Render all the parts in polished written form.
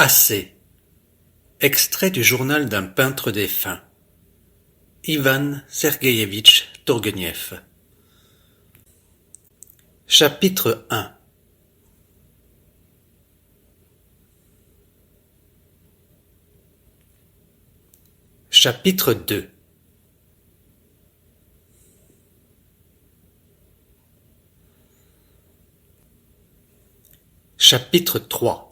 Assez. Extrait du journal d'un peintre défunt. Ivan Sergueïevitch Tourgueniev. Chapitre 1. Chapitre 2. Chapitre 3.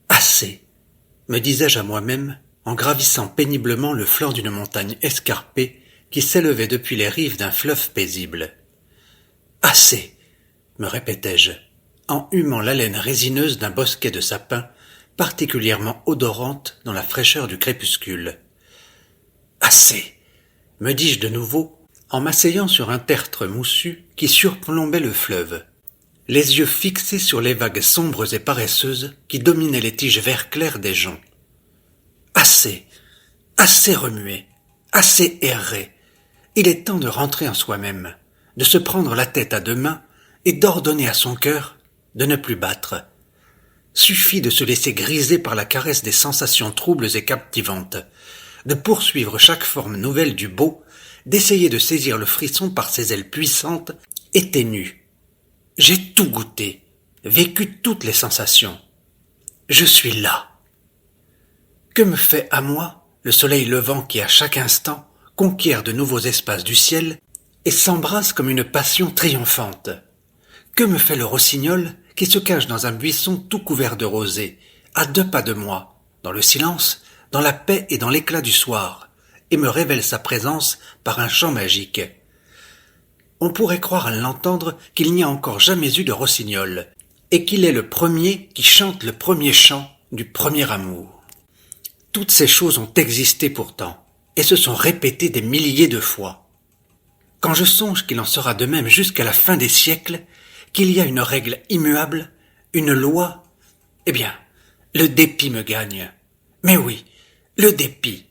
Assez, me disais-je à moi-même, en gravissant péniblement le flanc d'une montagne escarpée qui s'élevait depuis les rives d'un fleuve paisible. Assez, me répétais-je, en humant l'haleine résineuse d'un bosquet de sapins particulièrement odorante dans la fraîcheur du crépuscule. Assez, me dis-je de nouveau, en m'asseyant sur un tertre moussu qui surplombait le fleuve, les yeux fixés sur les vagues sombres et paresseuses qui dominaient les tiges vert clair des joncs. Assez, assez remué, assez erré. Il est temps de rentrer en soi-même, de se prendre la tête à deux mains et d'ordonner à son cœur de ne plus battre. Suffit de se laisser griser par la caresse des sensations troubles et captivantes, de poursuivre chaque forme nouvelle du beau, d'essayer de saisir le frisson par ses ailes puissantes et ténues. J'ai tout goûté, vécu toutes les sensations. Je suis là. Que me fait à moi le soleil levant qui à chaque instant conquiert de nouveaux espaces du ciel et s'embrase comme une passion triomphante? Que me fait le rossignol qui se cache dans un buisson tout couvert de rosée, à 2 pas de moi, dans le silence, dans la paix et dans l'éclat du soir, et me révèle sa présence par un chant magique? On pourrait croire à l'entendre qu'il n'y a encore jamais eu de rossignol, et qu'il est le premier qui chante le premier chant du premier amour. Toutes ces choses ont existé pourtant, et se sont répétées des milliers de fois. Quand je songe qu'il en sera de même jusqu'à la fin des siècles, qu'il y a une règle immuable, une loi, eh bien, le dépit me gagne. Mais oui, le dépit.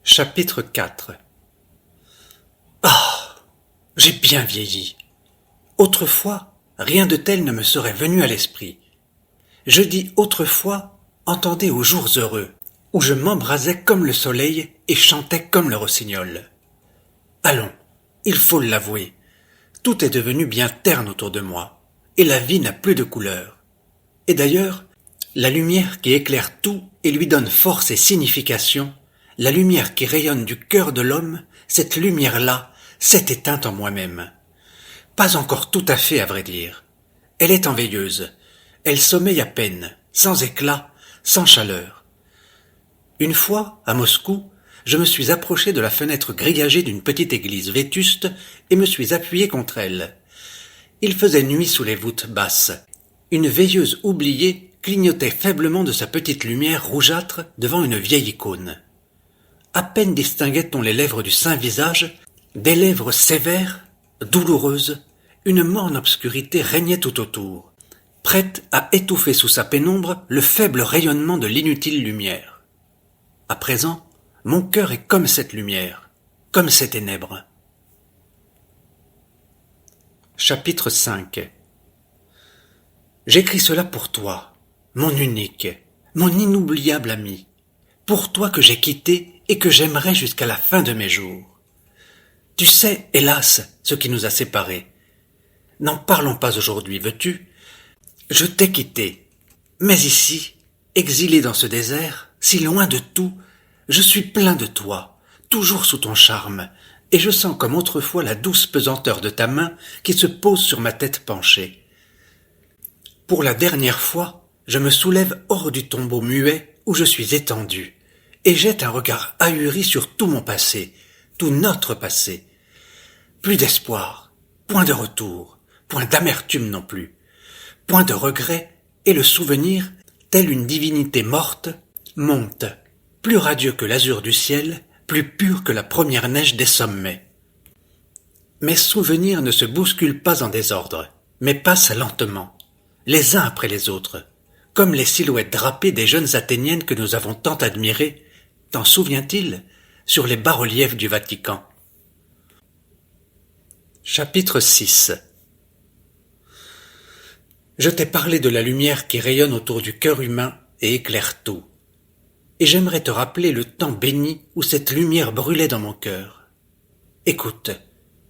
Chapitre 4. Ah, j'ai bien vieilli. Autrefois, rien de tel ne me serait venu à l'esprit. Je dis autrefois, entendez aux jours heureux, où je m'embrasais comme le soleil et chantais comme le rossignol. Allons, il faut l'avouer, tout est devenu bien terne autour de moi, et la vie n'a plus de couleur. Et d'ailleurs, la lumière qui éclaire tout et lui donne force et signification, la lumière qui rayonne du cœur de l'homme, cette lumière-là s'est éteinte en moi-même. Pas encore tout à fait, à vrai dire. Elle est en veilleuse. Elle sommeille à peine, sans éclat, sans chaleur. Une fois, à Moscou, je me suis approché de la fenêtre grillagée d'une petite église vétuste et me suis appuyé contre elle. Il faisait nuit sous les voûtes basses. Une veilleuse oubliée clignotait faiblement de sa petite lumière rougeâtre devant une vieille icône. À peine distinguait-on les lèvres du saint visage, des lèvres sévères, douloureuses, une morne obscurité régnait tout autour, prête à étouffer sous sa pénombre le faible rayonnement de l'inutile lumière. À présent, mon cœur est comme cette lumière, comme ces ténèbres. Chapitre 5. J'écris cela pour toi, mon unique, mon inoubliable ami, pour toi que j'ai quitté et que j'aimerai jusqu'à la fin de mes jours. Tu sais, hélas, ce qui nous a séparés. N'en parlons pas aujourd'hui, veux-tu? Je t'ai quitté, mais ici, exilé dans ce désert, si loin de tout, je suis plein de toi, toujours sous ton charme, et je sens comme autrefois la douce pesanteur de ta main qui se pose sur ma tête penchée. Pour la dernière fois, je me soulève hors du tombeau muet où je suis étendu, et jette un regard ahuri sur tout mon passé, tout notre passé. Plus d'espoir, point de retour, point d'amertume non plus, point de regret, et le souvenir, telle une divinité morte, monte, plus radieux que l'azur du ciel, plus pur que la première neige des sommets. Mes souvenirs ne se bousculent pas en désordre, mais passent lentement, les uns après les autres, comme les silhouettes drapées des jeunes Athéniennes que nous avons tant admirées, t'en souvient-il, sur les bas-reliefs du Vatican. Chapitre 6. Je t'ai parlé de la lumière qui rayonne autour du cœur humain et éclaire tout. Et j'aimerais te rappeler le temps béni où cette lumière brûlait dans mon cœur. Écoute,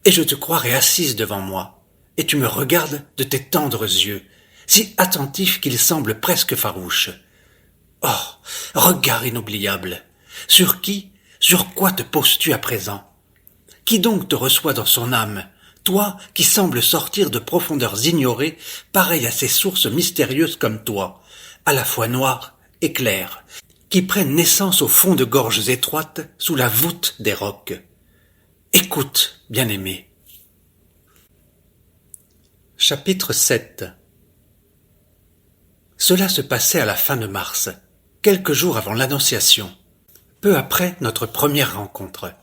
et je te croirai assise devant moi, et tu me regardes de tes tendres yeux, si attentifs qu'ils semblent presque farouches. Oh, regard inoubliable! Sur qui, sur quoi te poses-tu à présent? Qui donc te reçoit dans son âme, toi qui sembles sortir de profondeurs ignorées, pareil à ces sources mystérieuses comme toi, à la fois noires et claires, qui prennent naissance au fond de gorges étroites sous la voûte des rocs. Écoute, bien-aimé. Chapitre 7. Cela se passait à la fin de mars, quelques jours avant l'Annonciation, peu après notre première rencontre.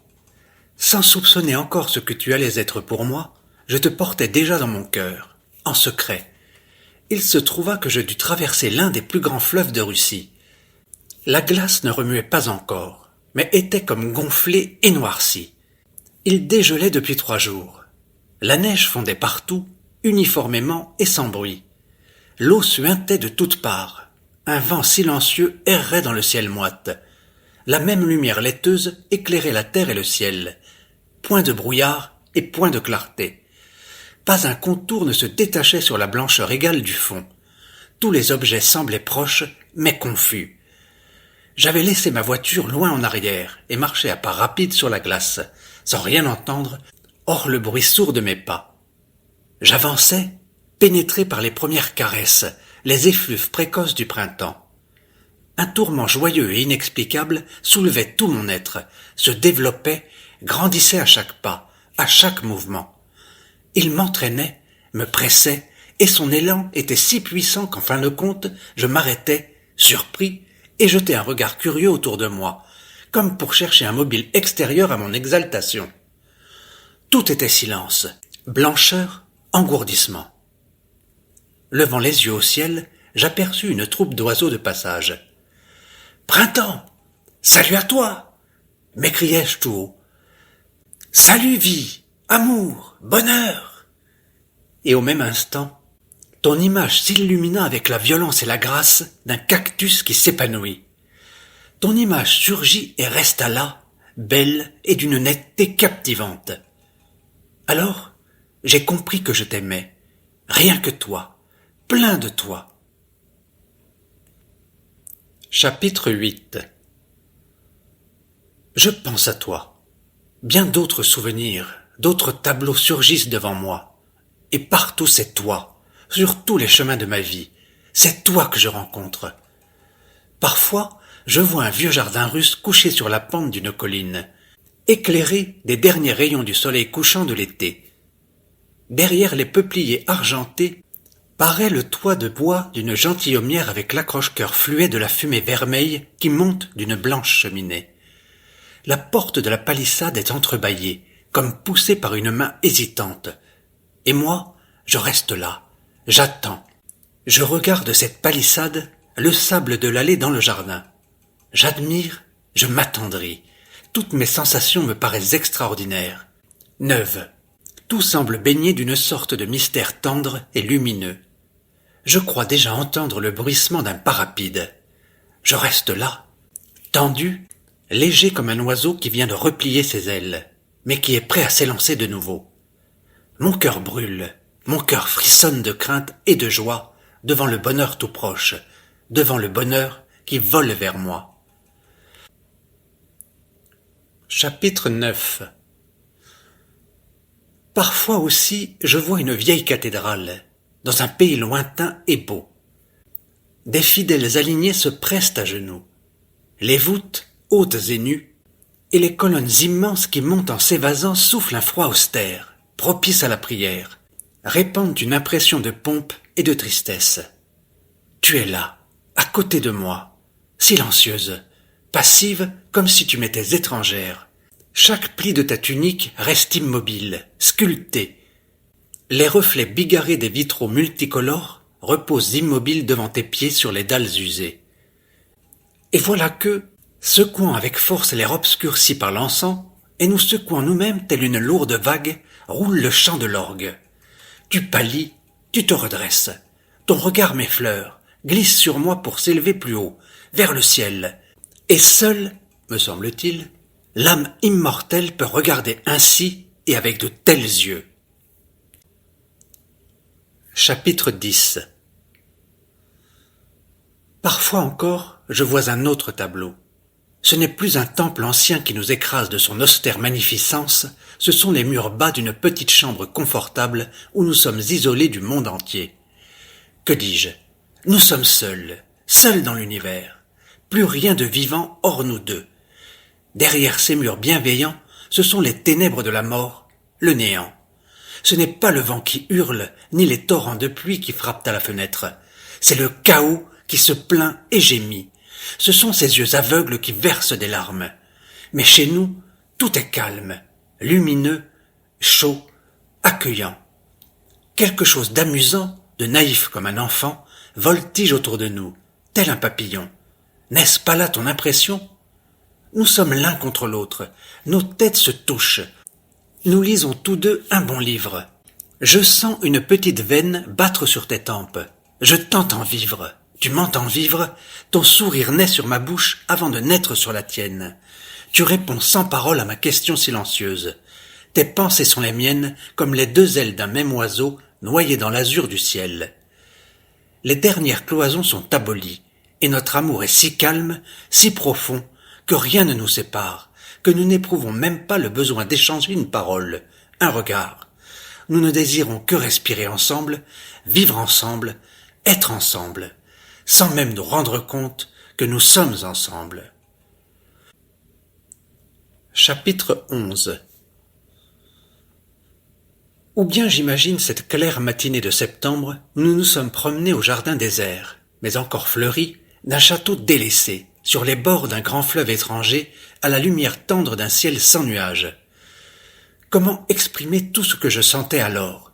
Sans soupçonner encore ce que tu allais être pour moi, je te portais déjà dans mon cœur, en secret. Il se trouva que je dus traverser l'un des plus grands fleuves de Russie. La glace ne remuait pas encore, mais était comme gonflée et noircie. Il dégelait depuis 3 jours. La neige fondait partout, uniformément et sans bruit. L'eau suintait de toutes parts. Un vent silencieux errait dans le ciel moite. La même lumière laiteuse éclairait la terre et le ciel. Point de brouillard et point de clarté. Pas un contour ne se détachait sur la blancheur égale du fond. Tous les objets semblaient proches, mais confus. J'avais laissé ma voiture loin en arrière et marchais à pas rapides sur la glace, sans rien entendre, hors le bruit sourd de mes pas. J'avançais, pénétré par les premières caresses, les effluves précoces du printemps. Un tourment joyeux et inexplicable soulevait tout mon être, se développait, grandissait à chaque pas, à chaque mouvement. Il m'entraînait, me pressait, et son élan était si puissant qu'en fin de compte, je m'arrêtais, surpris, et jetai un regard curieux autour de moi, comme pour chercher un mobile extérieur à mon exaltation. Tout était silence, blancheur, engourdissement. Levant les yeux au ciel, j'aperçus une troupe d'oiseaux de passage. « Printemps! Salut à toi !» m'écriai-je tout haut. « Salut, vie, amour, bonheur !» Et au même instant, ton image s'illumina avec la violence et la grâce d'un cactus qui s'épanouit. Ton image surgit et resta là, belle et d'une netteté captivante. Alors, j'ai compris que je t'aimais, rien que toi, plein de toi. Chapitre 8. Je pense à toi. Bien d'autres souvenirs, d'autres tableaux surgissent devant moi. Et partout c'est toi, sur tous les chemins de ma vie. C'est toi que je rencontre. Parfois, je vois un vieux jardin russe couché sur la pente d'une colline, éclairé des derniers rayons du soleil couchant de l'été. Derrière les peupliers argentés, paraît le toit de bois d'une gentilhommière avec l'accroche-cœur fluet de la fumée vermeille qui monte d'une blanche cheminée. La porte de la palissade est entrebâillée, comme poussée par une main hésitante. Et moi, je reste là, j'attends. Je regarde cette palissade, le sable de l'allée dans le jardin. J'admire, je m'attendris. Toutes mes sensations me paraissent extraordinaires, neuves. Tout semble baigné d'une sorte de mystère tendre et lumineux. Je crois déjà entendre le bruissement d'un pas rapide. Je reste là, tendu, léger comme un oiseau qui vient de replier ses ailes, mais qui est prêt à s'élancer de nouveau. Mon cœur brûle, mon cœur frissonne de crainte et de joie devant le bonheur tout proche, devant le bonheur qui vole vers moi. Chapitre 9. Parfois aussi, je vois une vieille cathédrale, dans un pays lointain et beau. Des fidèles alignés se pressent à genoux. Les voûtes, hautes et nues, et les colonnes immenses qui montent en s'évasant soufflent un froid austère, propice à la prière, répandent une impression de pompe et de tristesse. Tu es là, à côté de moi, silencieuse, passive comme si tu m'étais étrangère. Chaque pli de ta tunique reste immobile, sculpté. Les reflets bigarrés des vitraux multicolores reposent immobiles devant tes pieds sur les dalles usées. Et voilà que, secouant avec force l'air obscurci par l'encens, et nous secouant nous-mêmes telle une lourde vague, roule le chant de l'orgue. Tu pâlis, tu te redresses. ton regard m'effleure, glisse sur moi pour s'élever plus haut, vers le ciel. Et seule, me semble-t-il, l'âme immortelle peut regarder ainsi et avec de tels yeux. Chapitre 10. Parfois encore, je vois un autre tableau. Ce n'est plus un temple ancien qui nous écrase de son austère magnificence, ce sont les murs bas d'une petite chambre confortable où nous sommes isolés du monde entier. Que dis-je? Nous sommes seuls, seuls dans l'univers. Plus rien de vivant hors nous deux. Derrière ces murs bienveillants, ce sont les ténèbres de la mort, le néant. Ce n'est pas le vent qui hurle, ni les torrents de pluie qui frappent à la fenêtre. C'est le chaos qui se plaint et gémit. Ce sont ces yeux aveugles qui versent des larmes. Mais chez nous, tout est calme, lumineux, chaud, accueillant. Quelque chose d'amusant, de naïf comme un enfant, voltige autour de nous, tel un papillon. N'est-ce pas là ton impression? Nous sommes l'un contre l'autre, nos têtes se touchent. Nous lisons tous deux un bon livre. Je sens une petite veine battre sur tes tempes. Je t'entends vivre. Tu m'entends vivre, ton sourire naît sur ma bouche avant de naître sur la tienne. Tu réponds sans parole à ma question silencieuse. Tes pensées sont les miennes, comme les deux ailes d'un même oiseau noyé dans l'azur du ciel. Les dernières cloisons sont abolies, et notre amour est si calme, si profond, que rien ne nous sépare, que nous n'éprouvons même pas le besoin d'échanger une parole, un regard. Nous ne désirons que respirer ensemble, vivre ensemble, être ensemble, sans même nous rendre compte que nous sommes ensemble. Chapitre 11. Ou bien j'imagine cette claire matinée de septembre où nous nous sommes promenés au jardin désert, mais encore fleuri, d'un château délaissé, sur les bords d'un grand fleuve étranger, à la lumière tendre d'un ciel sans nuages. Comment exprimer tout ce que je sentais alors?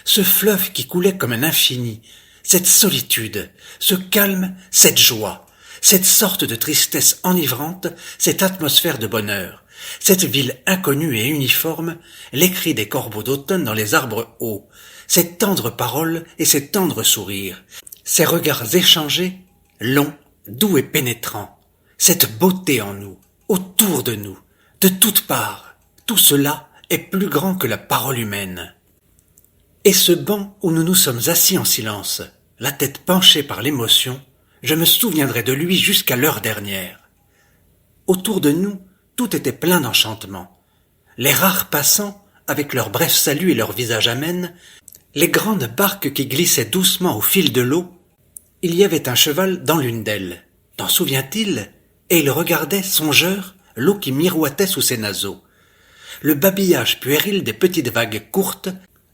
Ce fleuve qui coulait comme un infini, cette solitude, ce calme, cette joie, cette sorte de tristesse enivrante, cette atmosphère de bonheur, cette ville inconnue et uniforme, les cris des corbeaux d'automne dans les arbres hauts, ces tendres paroles et ces tendres sourires, ces regards échangés, longs, doux et pénétrants, cette beauté en nous, autour de nous, de toutes parts, tout cela est plus grand que la parole humaine. Et ce banc où nous nous sommes assis en silence, la tête penchée par l'émotion, je me souviendrai de lui jusqu'à l'heure dernière. Autour de nous, tout était plein d'enchantement. Les rares passants, avec leurs brefs saluts et leurs visages amènes, les grandes barques qui glissaient doucement au fil de l'eau, il y avait un cheval dans l'une d'elles. T'en souvient-il? Et il regardait, songeur, l'eau qui miroitait sous ses naseaux. Le babillage puéril des petites vagues courtes,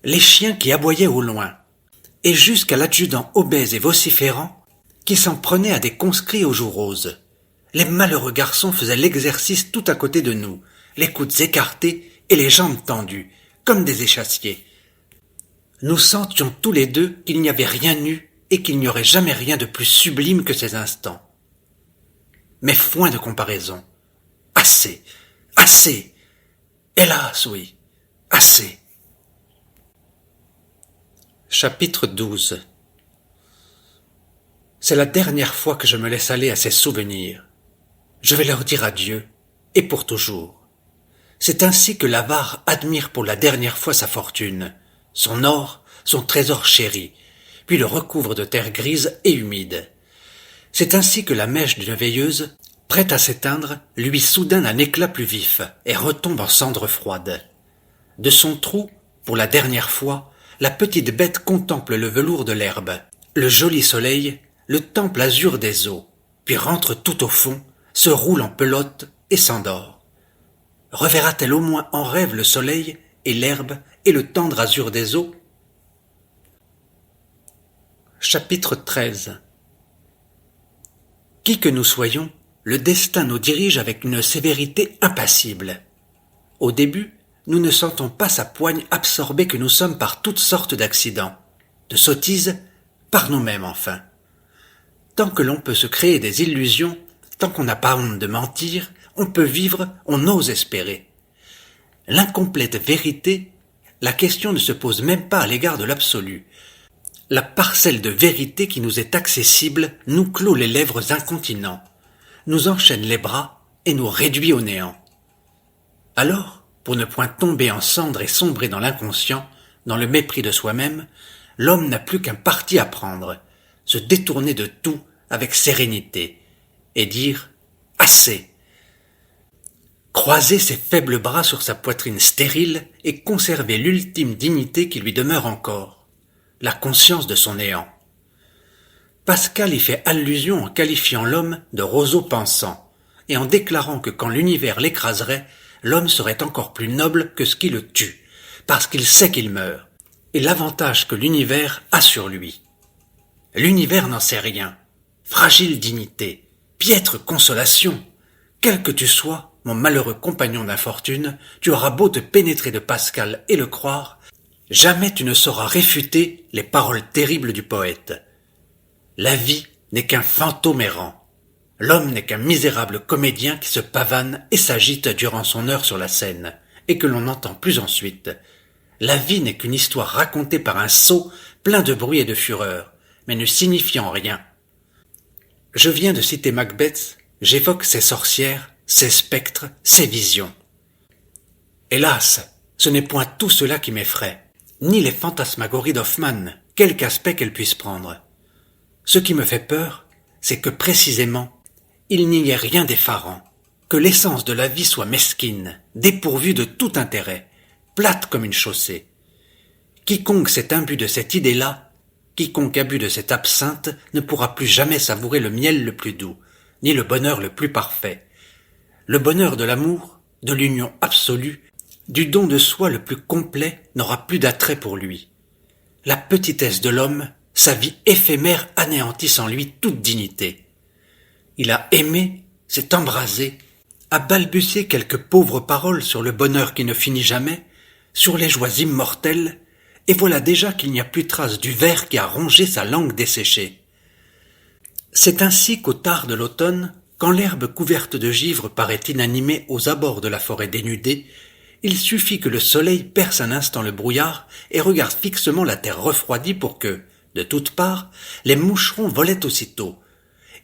les chiens qui aboyaient au loin, et jusqu'à l'adjudant obèse et vociférant qui s'en prenait à des conscrits aux joues roses. Les malheureux garçons faisaient l'exercice tout à côté de nous, les coudes écartés et les jambes tendues, comme des échassiers. Nous sentions tous les deux qu'il n'y avait rien eu et qu'il n'y aurait jamais rien de plus sublime que ces instants. Mais foin de comparaison. Assez, assez. Hélas, oui, assez. Chapitre 12. C'est la dernière fois que je me laisse aller à ces souvenirs. Je vais leur dire adieu, et pour toujours. C'est ainsi que l'avare admire pour la dernière fois sa fortune, son or, son trésor chéri, puis le recouvre de terre grise et humide. C'est ainsi que la mèche d'une veilleuse, prête à s'éteindre, lui soudain d'un éclat plus vif et retombe en cendres froides. De son trou, pour la dernière fois, la petite bête contemple le velours de l'herbe, le joli soleil, le temple azur des eaux, puis rentre tout au fond, se roule en pelote et s'endort. Reverra-t-elle au moins en rêve le soleil et l'herbe et le tendre azur des eaux? Chapitre 13. Qui que nous soyons, le destin nous dirige avec une sévérité impassible. Au début, nous ne sentons pas sa poigne absorbée que nous sommes par toutes sortes d'accidents, de sottises, par nous-mêmes enfin. Tant que l'on peut se créer des illusions, tant qu'on n'a pas honte de mentir, on peut vivre, on ose espérer. L'incomplète vérité, la question ne se pose même pas à l'égard de l'absolu. La parcelle de vérité qui nous est accessible nous clôt les lèvres incontinents, nous enchaîne les bras et nous réduit au néant. Alors, pour ne point tomber en cendres et sombrer dans l'inconscient, dans le mépris de soi-même, l'homme n'a plus qu'un parti à prendre, se détourner de tout avec sérénité, et dire « assez ». Croiser ses faibles bras sur sa poitrine stérile et conserver l'ultime dignité qui lui demeure encore, la conscience de son néant. Pascal y fait allusion en qualifiant l'homme de roseau pensant, et en déclarant que quand l'univers l'écraserait, l'homme serait encore plus noble que ce qui le tue, parce qu'il sait qu'il meurt, et l'avantage que l'univers a sur lui. L'univers n'en sait rien. Fragile dignité, piètre consolation. Quel que tu sois, mon malheureux compagnon d'infortune, tu auras beau te pénétrer de Pascal et le croire, jamais tu ne sauras réfuter les paroles terribles du poète. La vie n'est qu'un fantôme errant. L'homme n'est qu'un misérable comédien qui se pavane et s'agite durant son heure sur la scène, et que l'on n'entend plus ensuite. La vie n'est qu'une histoire racontée par un sot plein de bruit et de fureur, mais ne signifiant rien. Je viens de citer Macbeth, j'évoque ses sorcières, ses spectres, ses visions. Hélas, ce n'est point tout cela qui m'effraie, ni les fantasmagories d'Hoffmann, quelque aspect qu'elles puissent prendre. Ce qui me fait peur, c'est que précisément, il n'y ait rien d'effarant, que l'essence de la vie soit mesquine, dépourvue de tout intérêt, plate comme une chaussée. Quiconque s'est imbu de cette idée-là, quiconque a bu de cette absinthe ne pourra plus jamais savourer le miel le plus doux, ni le bonheur le plus parfait. Le bonheur de l'amour, de l'union absolue, du don de soi le plus complet n'aura plus d'attrait pour lui. La petitesse de l'homme, sa vie éphémère anéantissent en lui toute dignité. Il a aimé, s'est embrasé, a balbutié quelques pauvres paroles sur le bonheur qui ne finit jamais, sur les joies immortelles, et voilà déjà qu'il n'y a plus trace du ver qui a rongé sa langue desséchée. C'est ainsi qu'au tard de l'automne, quand l'herbe couverte de givre paraît inanimée aux abords de la forêt dénudée, il suffit que le soleil perce un instant le brouillard et regarde fixement la terre refroidie pour que, de toutes parts, les moucherons volaient aussitôt.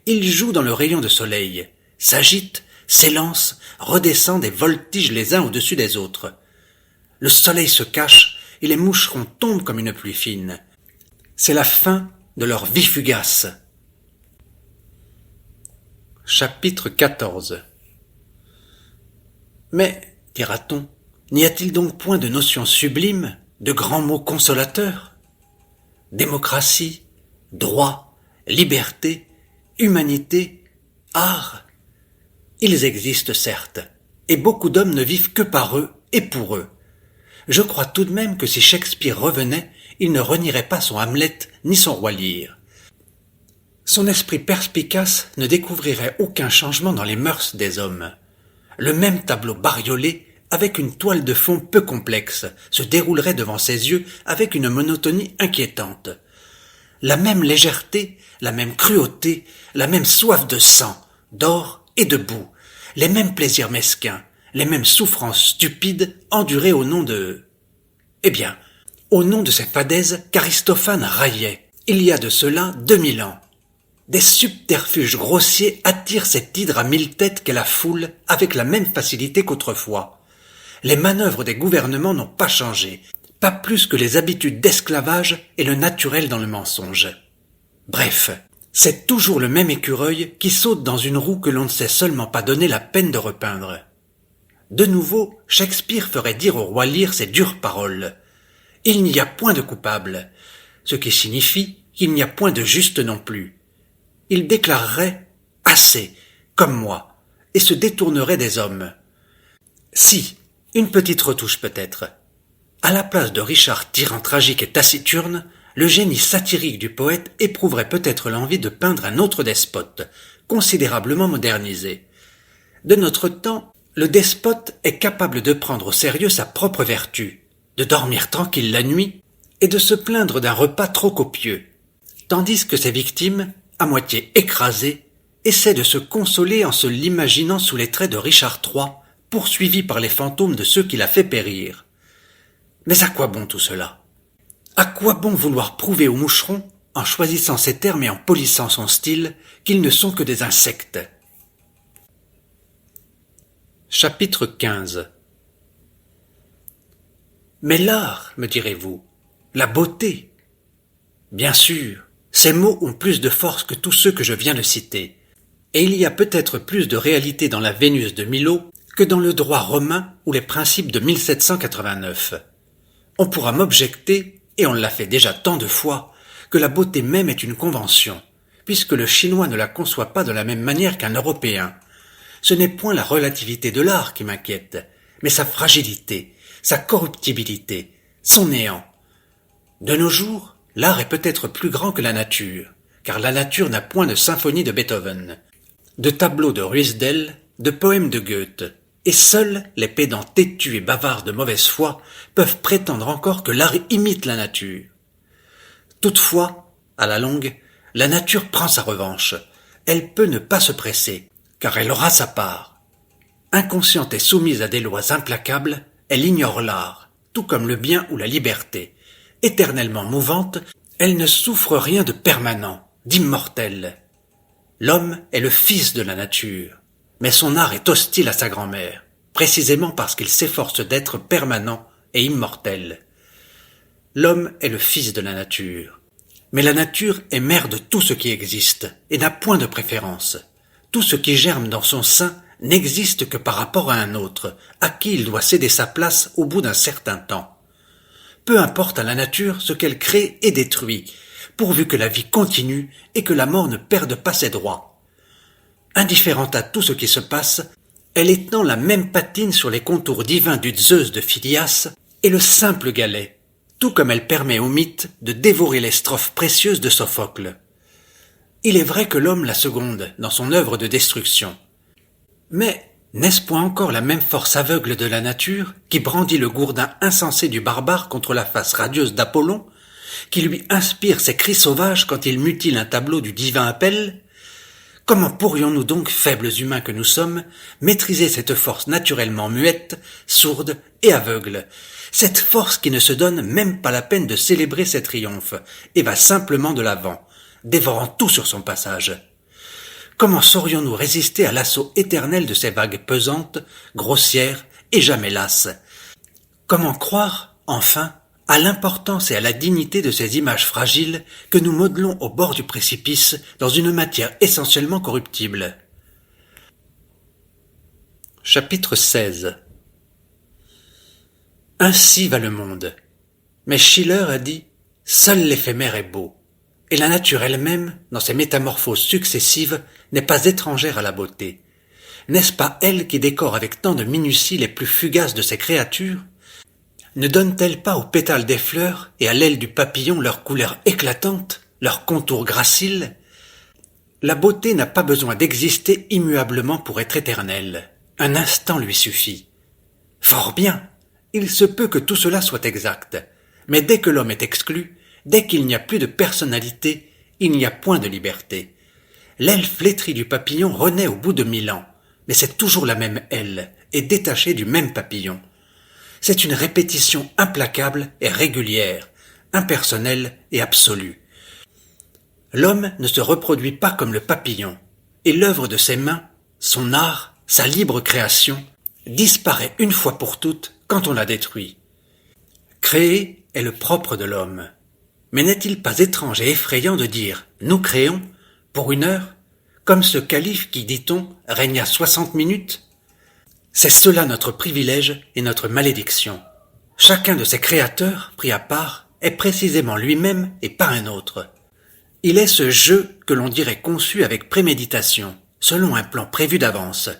Ils jouent dans le rayon de soleil, s'agitent, s'élancent, redescendent et voltigent les uns au-dessus des autres. Le soleil se cache et les moucherons tombent comme une pluie fine. C'est la fin de leur vie fugace. Chapitre 14. Mais, dira-t-on, n'y a-t-il donc point de notions sublimes, de grands mots consolateurs? Démocratie, droit, liberté, humanité, art. Ils existent certes, et beaucoup d'hommes ne vivent que par eux et pour eux. Je crois tout de même que si Shakespeare revenait, il ne renierait pas son Hamlet ni son Roi Lear. Son esprit perspicace ne découvrirait aucun changement dans les mœurs des hommes. Le même tableau bariolé, avec une toile de fond peu complexe, se déroulerait devant ses yeux avec une monotonie inquiétante. La même légèreté, la même cruauté, la même soif de sang, d'or et de boue, les mêmes plaisirs mesquins, les mêmes souffrances stupides endurées au nom de... Eh bien, au nom de ces fadaises qu'Aristophane raillait, il y a de cela 2000 ans. Des subterfuges grossiers attirent cette hydre à 1000 têtes qu'est la foule avec la même facilité qu'autrefois. Les manœuvres des gouvernements n'ont pas changé, pas plus que les habitudes d'esclavage et le naturel dans le mensonge. Bref, c'est toujours le même écureuil qui saute dans une roue que l'on ne sait seulement pas donner la peine de repeindre. De nouveau, Shakespeare ferait dire au roi Lear ces dures paroles. Il n'y a point de coupable, ce qui signifie qu'il n'y a point de juste non plus. Il déclarerait « assez », comme moi, et se détournerait des hommes. Si, une petite retouche peut-être. À la place de Richard tyran tragique et taciturne, le génie satirique du poète éprouverait peut-être l'envie de peindre un autre despote, considérablement modernisé. De notre temps, le despote est capable de prendre au sérieux sa propre vertu, de dormir tranquille la nuit et de se plaindre d'un repas trop copieux, tandis que ses victimes, à moitié écrasées, essaient de se consoler en se l'imaginant sous les traits de Richard III, poursuivi par les fantômes de ceux qu'il a fait périr. Mais à quoi bon tout cela? À quoi bon vouloir prouver aux moucherons, en choisissant ses termes et en polissant son style, qu'ils ne sont que des insectes? Chapitre 15. Mais l'art, me direz-vous, la beauté. Bien sûr, ces mots ont plus de force que tous ceux que je viens de citer, et il y a peut-être plus de réalité dans la Vénus de Milo que dans le droit romain ou les principes de 1789. On pourra m'objecter, et on l'a fait déjà tant de fois, que la beauté même est une convention, puisque le Chinois ne la conçoit pas de la même manière qu'un Européen. Ce n'est point la relativité de l'art qui m'inquiète, mais sa fragilité, sa corruptibilité, son néant. De nos jours, l'art est peut-être plus grand que la nature, car la nature n'a point de symphonie de Beethoven, de tableaux de Ruysdael, de poèmes de Goethe, et seuls les pédants têtus et bavards de mauvaise foi peuvent prétendre encore que l'art imite la nature. Toutefois, à la longue, la nature prend sa revanche. Elle peut ne pas se presser, car elle aura sa part. Inconsciente et soumise à des lois implacables, elle ignore l'art, tout comme le bien ou la liberté. Éternellement mouvante, elle ne souffre rien de permanent, d'immortel. L'homme est le fils de la nature, mais son art est hostile à sa grand-mère, précisément parce qu'il s'efforce d'être permanent et immortel. L'homme est le fils de la nature, mais la nature est mère de tout ce qui existe et n'a point de préférence. Tout ce qui germe dans son sein n'existe que par rapport à un autre, à qui il doit céder sa place au bout d'un certain temps. Peu importe à la nature ce qu'elle crée et détruit, pourvu que la vie continue et que la mort ne perde pas ses droits. Indifférente à tout ce qui se passe, elle étend la même patine sur les contours divins du Zeus de Phidias et le simple galet, tout comme elle permet au mythe de dévorer les strophes précieuses de Sophocle. Il est vrai que l'homme la seconde dans son œuvre de destruction. Mais n'est-ce point encore la même force aveugle de la nature qui brandit le gourdin insensé du barbare contre la face radieuse d'Apollon, qui lui inspire ses cris sauvages quand il mutile un tableau du divin appel? Comment pourrions-nous donc, faibles humains que nous sommes, maîtriser cette force naturellement muette, sourde et aveugle, cette force qui ne se donne même pas la peine de célébrer ses triomphes, et va simplement de l'avant, dévorant tout sur son passage? Comment saurions-nous résister à l'assaut éternel de ces vagues pesantes, grossières et jamais lasses? Comment croire, enfin, à l'importance et à la dignité de ces images fragiles que nous modelons au bord du précipice dans une matière essentiellement corruptible? Chapitre 16. Ainsi va le monde. Mais Schiller a dit « Seul l'éphémère est beau ». Et la nature elle-même, dans ses métamorphoses successives, n'est pas étrangère à la beauté. N'est-ce pas elle qui décore avec tant de minutie les plus fugaces de ses créatures? Ne donne-t-elle pas aux pétales des fleurs et à l'aile du papillon leur couleur éclatante, leur contour gracile? La beauté n'a pas besoin d'exister immuablement pour être éternelle. Un instant lui suffit. Fort bien, il se peut que tout cela soit exact, mais dès que l'homme est exclu, dès qu'il n'y a plus de personnalité, il n'y a point de liberté. L'aile flétrie du papillon renaît au bout de 1000 ans, mais c'est toujours la même aile, et détachée du même papillon. C'est une répétition implacable et régulière, impersonnelle et absolue. L'homme ne se reproduit pas comme le papillon, et l'œuvre de ses mains, son art, sa libre création, disparaît une fois pour toutes quand on la détruit. Créer est le propre de l'homme. Mais n'est-il pas étrange et effrayant de dire « nous créons » pour 1 heure, comme ce calife qui, dit-on, régna 60 minutes? C'est cela notre privilège et notre malédiction. Chacun de ces créateurs, pris à part, est précisément lui-même et pas un autre. Il est ce jeu que l'on dirait conçu avec préméditation, selon un plan prévu d'avance.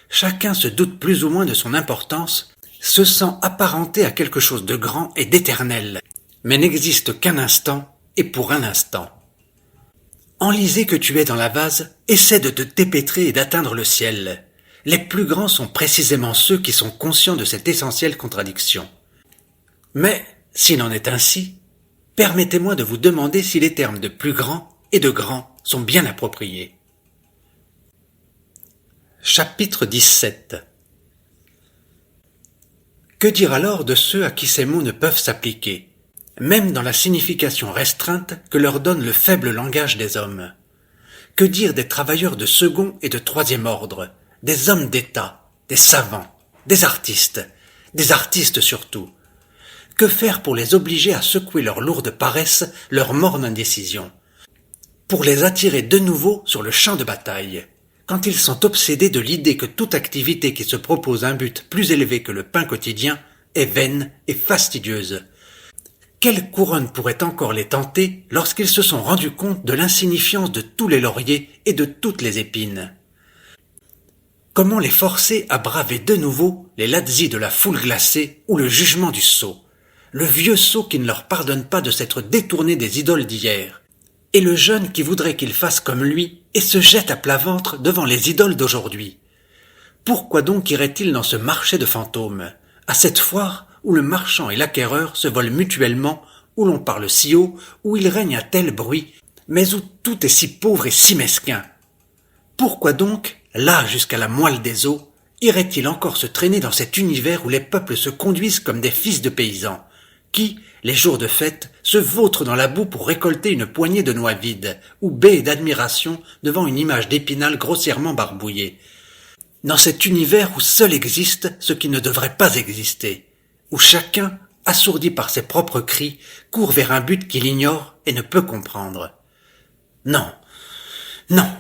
Chacun se doute plus ou moins de son importance, se sent apparenté à quelque chose de grand et d'éternel, mais n'existe qu'un instant et pour un instant. Enlisé que tu es dans la vase, essaie de te dépêtrer et d'atteindre le ciel. Les plus grands sont précisément ceux qui sont conscients de cette essentielle contradiction. Mais, s'il en est ainsi, permettez-moi de vous demander si les termes de plus grand et de grand sont bien appropriés. Chapitre 17. Que dire alors de ceux à qui ces mots ne peuvent s'appliquer? même dans la signification restreinte que leur donne le faible langage des hommes. Que dire des travailleurs de second et de troisième ordre, des hommes d'État, des savants, des artistes surtout? Que faire pour les obliger à secouer leur lourde paresse, leur morne indécision? Pour les attirer de nouveau sur le champ de bataille, quand ils sont obsédés de l'idée que toute activité qui se propose un but plus élevé que le pain quotidien est vaine et fastidieuse. Quelle couronne pourrait encore les tenter lorsqu'ils se sont rendus compte de l'insignifiance de tous les lauriers et de toutes les épines? Comment les forcer à braver de nouveau les lazzi de la foule glacée ou le jugement du sot, le vieux sot qui ne leur pardonne pas de s'être détourné des idoles d'hier, et le jeune qui voudrait qu'ils fassent comme lui et se jette à plat ventre devant les idoles d'aujourd'hui? Pourquoi donc irait-il dans ce marché de fantômes, à cette foire où le marchand et l'acquéreur se volent mutuellement, où l'on parle si haut, où il règne un tel bruit, mais où tout est si pauvre et si mesquin? Pourquoi donc, là jusqu'à la moelle des os, irait-il encore se traîner dans cet univers où les peuples se conduisent comme des fils de paysans, qui, les jours de fête, se vautrent dans la boue pour récolter une poignée de noix vides, ou baies d'admiration devant une image d'Épinal grossièrement barbouillée? Dans cet univers où seul existe ce qui ne devrait pas exister, où chacun, assourdi par ses propres cris, court vers un but qu'il ignore et ne peut comprendre. Non, non,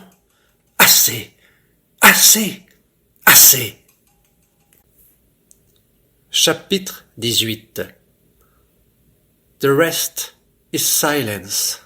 assez, assez, assez. Chapitre 18. The rest is silence.